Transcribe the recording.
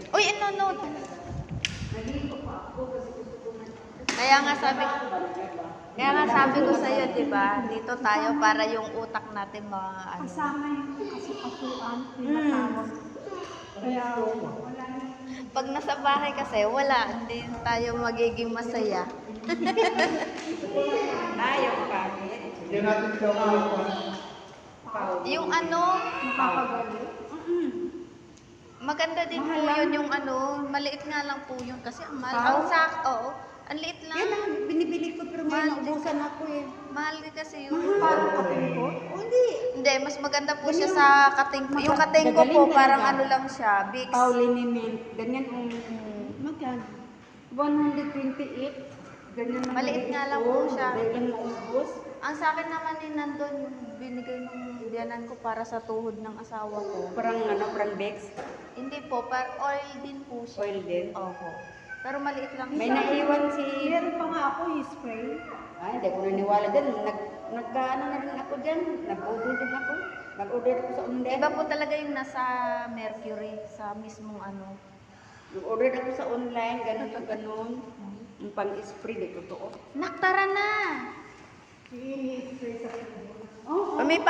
Uy, ano? Kaya nga sabi ko sa iyo, 'di ba? Dito tayo para yung utak natin mga ano. Kasama yung kasukasuan, tinatawag. Kaya wala na. Pag nasa bahay kasi, wala, hindi tayo magiging masaya. Ayaw pangit. Hindi natin gawin. Yung ano, Makakagalit. maganda din po yun yung ano, maliit nga lang po yun kasi ang mahal. Pao? Ang oo, ang liit lang. Yan ang binibili ko pero may Mahal din. naubusan ako eh. Mahal din kasi yun. Parang katingkot. O hindi. Hindi, mas maganda po siya sa kating. Yung kating ko po, Gagaling parang talaga. ano lang siya, Bix. Pauliniment. Ganyan ang Magkano? 128. Ganyan ang Maliit nga lang binibili po ko. siya. Dahil lang naubos. Ang sa akin naman din nandun yung binigay ng biyanan ko para sa tuhod ng asawa ko. Parang Bex. Hindi po, oil din po siya. Oil din. Opo. Pero maliit lang May siya. naiwan si... Meron pa nga ako yung spray. Ay, hindi ko naniwala dyan. Nagkaano na rin ako dyan. Nag-order din ako. Nag-order ako sa online. Iba po talaga yung nasa Mercury, sa mismong ano. Nag-order ako sa online. Ganun. Yung pang-spray, di totoo. Naktara na! I-spray sa Oo. May